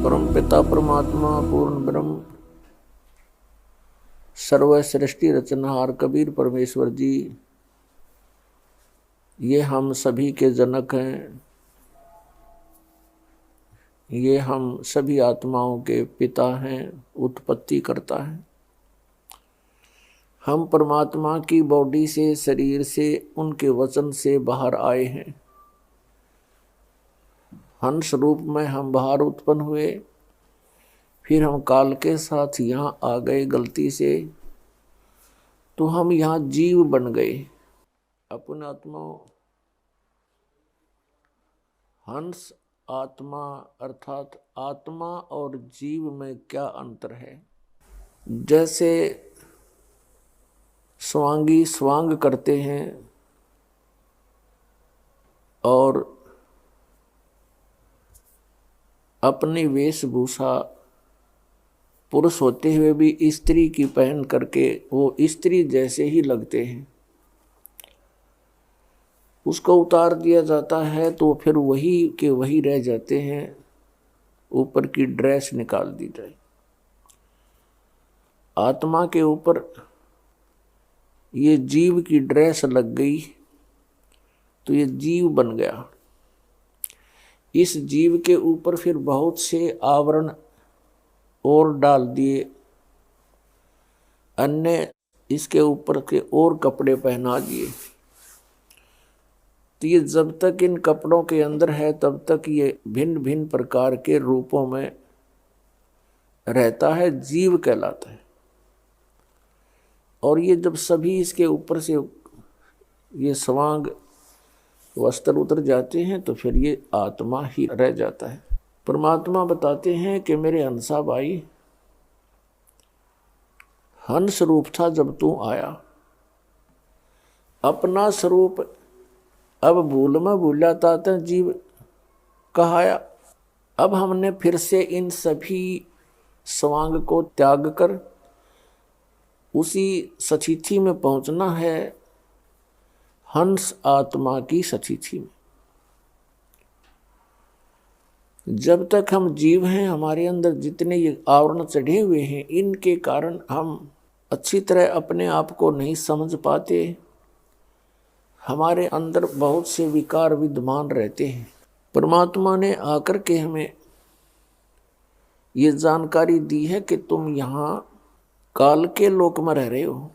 परम पिता परमात्मा पूर्ण ब्रह्म सर्व सृष्टि रचनहार कबीर परमेश्वर जी, ये हम सभी के जनक हैं। ये हम सभी आत्माओं के पिता हैं, उत्पत्ति करता है। हम परमात्मा की बॉडी से, शरीर से, उनके वचन से बाहर आए हैं। हंस रूप में हम बाहर उत्पन्न हुए, फिर हम काल के साथ यहाँ आ गए गलती से, तो हम यहाँ जीव बन गए। अपने आत्मा हंस आत्मा अर्थात आत्मा और जीव में क्या अंतर है। जैसे स्वांगी स्वांग करते हैं और अपनी वेशभूषा पुरुष होते हुए भी स्त्री की पहन करके वो स्त्री जैसे ही लगते हैं, उसको उतार दिया जाता है तो फिर वही के वही रह जाते हैं, ऊपर की ड्रेस निकाल दी जाए। आत्मा के ऊपर ये जीव की ड्रेस लग गई तो ये जीव बन गया। इस जीव के ऊपर फिर बहुत से आवरण और डाल दिए, अन्य इसके ऊपर के और कपड़े पहना दिए। तो ये जब तक इन कपड़ों के अंदर है तब तक ये भिन्न भिन्न प्रकार के रूपों में रहता है, जीव कहलाता है। और ये जब सभी इसके ऊपर से ये स्वांग वस्त्र उतर जाते हैं तो फिर ये आत्मा ही रह जाता है। परमात्मा बताते हैं कि मेरे हंसा भाई, हंस रूप था जब तू आया, अपना स्वरूप अब भूल में भूला था जीव कहाया। अब हमने फिर से इन सभी स्वांग को त्याग कर उसी सतिथि में पहुंचना है, हंस आत्मा की सतिथि में। जब तक हम जीव हैं, हमारे अंदर जितने ये आवरण चढ़े हुए हैं, इनके कारण हम अच्छी तरह अपने आप को नहीं समझ पाते। हमारे अंदर बहुत से विकार विद्यमान रहते हैं। परमात्मा ने आकर के हमें ये जानकारी दी है कि तुम यहाँ काल के लोक में रह रहे हो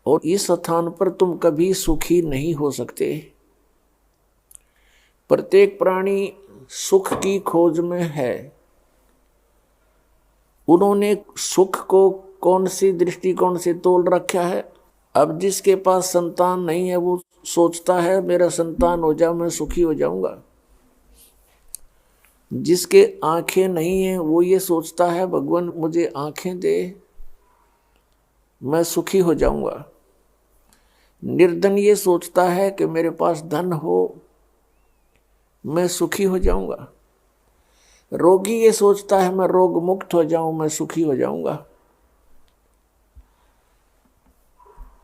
और इस स्थान पर तुम कभी सुखी नहीं हो सकते। प्रत्येक प्राणी सुख की खोज में है। उन्होंने सुख को कौन सी दृष्टिकोण से तोल रखा है। अब जिसके पास संतान नहीं है वो सोचता है मेरा संतान हो जाए मैं सुखी हो जाऊंगा। जिसके आंखें नहीं है वो ये सोचता है भगवान मुझे आंखें दे, मैं सुखी हो जाऊंगा। निर्धन ये सोचता है कि मेरे पास धन हो, मैं सुखी हो जाऊंगा। रोगी ये सोचता है मैं रोग मुक्त हो जाऊं, मैं सुखी हो जाऊंगा।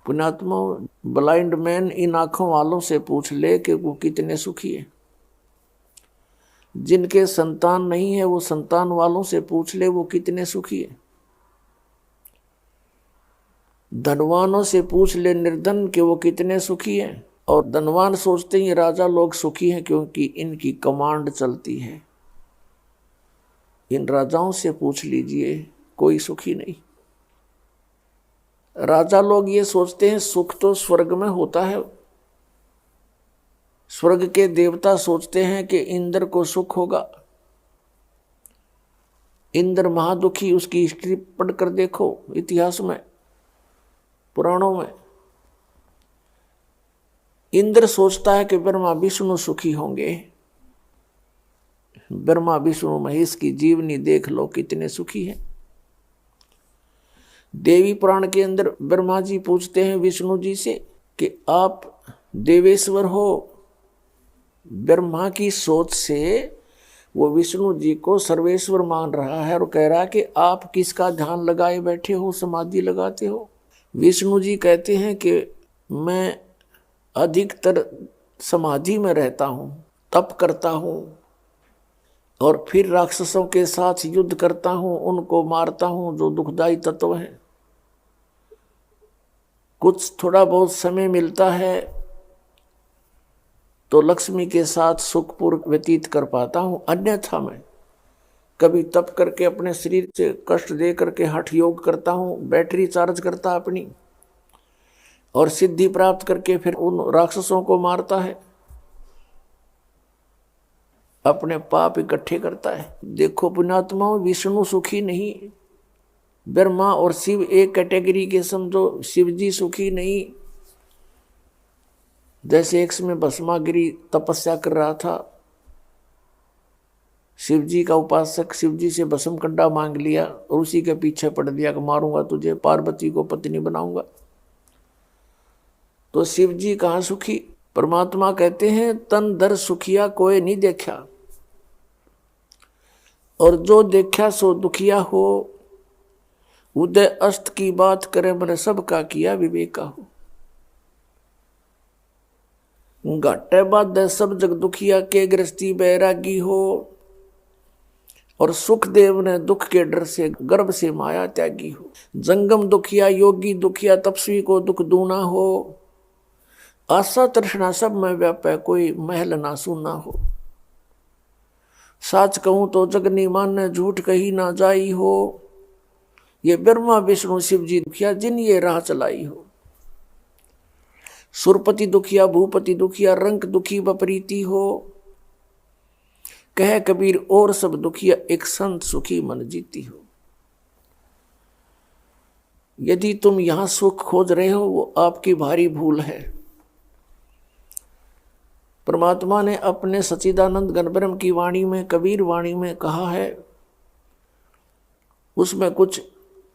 पुण्यात्मा, ब्लाइंड मैन इन आंखों वालों से पूछ ले कि वो कितने सुखी है। जिनके संतान नहीं है वो संतान वालों से पूछ ले वो कितने सुखी है। धनवानों से पूछ ले निर्धन कि वो कितने सुखी हैं। और धनवान सोचते हैं राजा लोग सुखी हैं क्योंकि इनकी कमांड चलती है। इन राजाओं से पूछ लीजिए, कोई सुखी नहीं। राजा लोग ये सोचते हैं सुख तो स्वर्ग में होता है। स्वर्ग के देवता सोचते हैं कि इंद्र को सुख होगा। इंद्र महादुखी, उसकी हिस्ट्री पढ़कर देखो इतिहास में, पुराणों में। इंद्र सोचता है कि ब्रह्मा विष्णु सुखी होंगे। ब्रह्मा विष्णु महेश की जीवनी देख लो कितने सुखी हैं। देवी पुराण के अंदर ब्रह्मा जी पूछते हैं विष्णु जी से कि आप देवेश्वर हो। ब्रह्मा की सोच से वो विष्णु जी को सर्वेश्वर मान रहा है और कह रहा है कि आप किसका ध्यान लगाए बैठे हो, समाधि लगाते हो। विष्णु जी कहते हैं कि मैं अधिकतर समाधि में रहता हूँ, तप करता हूँ, और फिर राक्षसों के साथ युद्ध करता हूं, उनको मारता हूं जो दुखदायी तत्व हैं। कुछ थोड़ा बहुत समय मिलता है तो लक्ष्मी के साथ सुखपूर्वक व्यतीत कर पाता हूं, अन्यथा मैं कभी तप करके अपने शरीर से कष्ट दे करके हठ योग करता हूं, बैटरी चार्ज करता अपनी, और सिद्धि प्राप्त करके फिर उन राक्षसों को मारता है, अपने पाप इकट्ठे करता है। देखो पुण्यात्माओं, विष्णु सुखी नहीं, ब्रह्मा और शिव एक कैटेगरी के समझो, शिव जी सुखी नहीं। जैसे एक समय भस्मागिरी तपस्या कर रहा था, शिव जी का उपासक शिव जी से भस्म कंडा मांग लिया और उसी के पीछे पड़ दिया कि मारूंगा तुझे, पार्वती को पत्नी बनाऊंगा। तो शिव जी कहाँ सुखी? परमात्मा कहते हैं तन दर सुखिया कोई नहीं देखा, और जो देखा सो दुखिया हो। उदय अस्त की बात करे मैंने सबका किया विवेका हो। घाटे बाद सब जग दुखिया के गृहस्थी बैरागी हो। और सुखदेव ने दुख के डर से गर्भ से माया त्यागी हो। जंगम दुखिया योगी दुखिया तपस्वी को दुख दूना हो। आशा तृष्णा सब में व्यापै कोई महल ना सुना हो। साच कहूं तो जगनी माने झूठ कही ना जाई हो। ये ब्रह्मा विष्णु शिव जी दुखिया जिन ये राह चलाई हो। सुरपति दुखिया भूपति दुखिया रंक दुखी बपरीति हो। कह कबीर और सब दुखिया एक संत सुखी मन जीती हो। यदि तुम यहां सुख खोज रहे हो वो आपकी भारी भूल है। परमात्मा ने अपने सच्चिदानंद घनब्रह्म की वाणी में, कबीर वाणी में कहा है, उसमें कुछ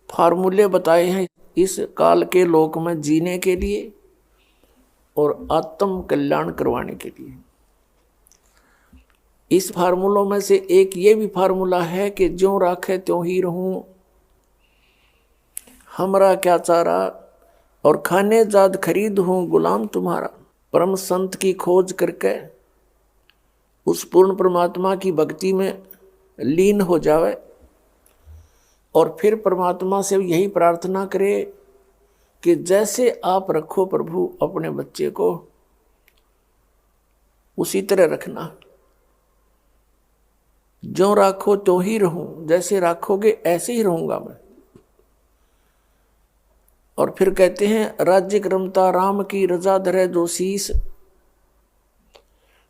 फार्मूले बताए हैं इस काल के लोक में जीने के लिए और आत्म कल्याण करवाने के लिए। इस फार्मूलों में से एक ये भी फार्मूला है कि ज्यों राखे त्यों ही रहूं, हमरा क्या चारा, और खाने जाद खरीद हूं गुलाम तुम्हारा। परम संत की खोज करके उस पूर्ण परमात्मा की भक्ति में लीन हो जावे और फिर परमात्मा से यही प्रार्थना करे कि जैसे आप रखो प्रभु अपने बच्चे को, उसी तरह रखना। जो राखो तो ही रहूं, जैसे राखोगे ऐसे ही रहूंगा मैं। और फिर कहते हैं राज्य क्रमता राम की रजा धरे जो शीस।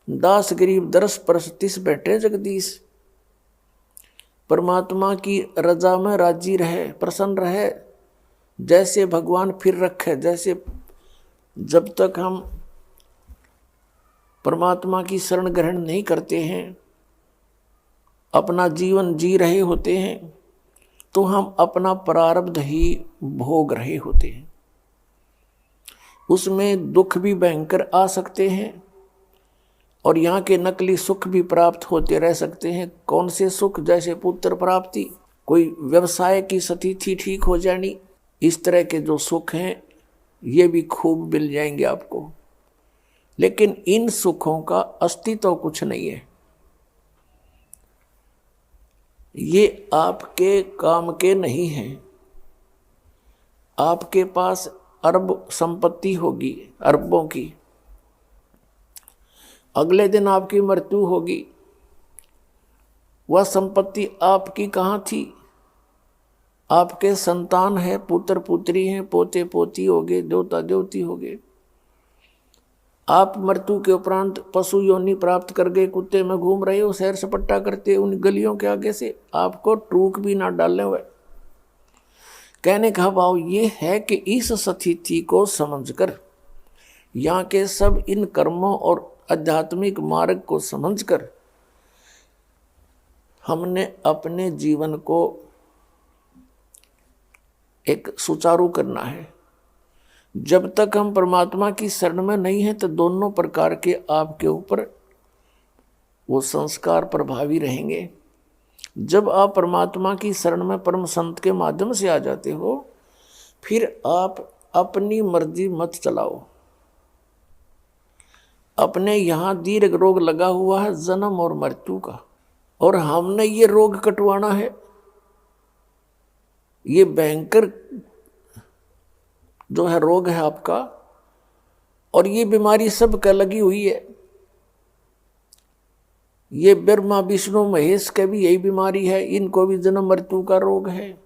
दास गरीब दरस परस तिस बैठे जगदीश। परमात्मा की रजा में राजी रहे, प्रसन्न रहे, जैसे भगवान फिर रखे। जैसे जब तक हम परमात्मा की शरण ग्रहण नहीं करते हैं, अपना जीवन जी रहे होते हैं, तो हम अपना प्रारब्ध ही भोग रहे होते हैं। उसमें दुख भी भयंकर आ सकते हैं और यहाँ के नकली सुख भी प्राप्त होते रह सकते हैं। कौन से सुख? जैसे पुत्र प्राप्ति, कोई व्यवसाय की स्थिति ठीक हो जानी, इस तरह के जो सुख हैं ये भी खूब मिल जाएंगे आपको। लेकिन इन सुखों का अस्तित्व कुछ नहीं है। ये आपके काम के नहीं हैं। आपके पास अरब संपत्ति होगी, अरबों की, अगले दिन आपकी मृत्यु होगी। वह संपत्ति आपकी कहाँ थी? आपके संतान है, पुत्र पुत्री हैं, पोते पोती हो गए, देवता देवती हो गए। आप मृत्यु के उपरांत पशु योनि प्राप्त कर गए, कुत्ते में घूम रहे हो, सैर सपट्टा करते उन गलियों के आगे से, आपको टूक भी ना डालने हुए। कहने का भाव ये है कि इस स्थिति को समझकर, यहाँ के सब इन कर्मों और आध्यात्मिक मार्ग को समझकर हमने अपने जीवन को एक सुचारू करना है। जब तक हम परमात्मा की शरण में नहीं हैं तो दोनों प्रकार के आपके ऊपर वो संस्कार प्रभावी रहेंगे। जब आप परमात्मा की शरण में परम संत के माध्यम से आ जाते हो, फिर आप अपनी मर्जी मत चलाओ। अपने यहाँ दीर्घ रोग लगा हुआ है जन्म और मृत्यु का, और हमने ये रोग कटवाना है। ये भयंकर जो है रोग है आपका, और ये बीमारी सबका लगी हुई है। ये ब्रह्मा विष्णु महेश के भी यही बीमारी है, इनको भी जन्म मृत्यु का रोग है।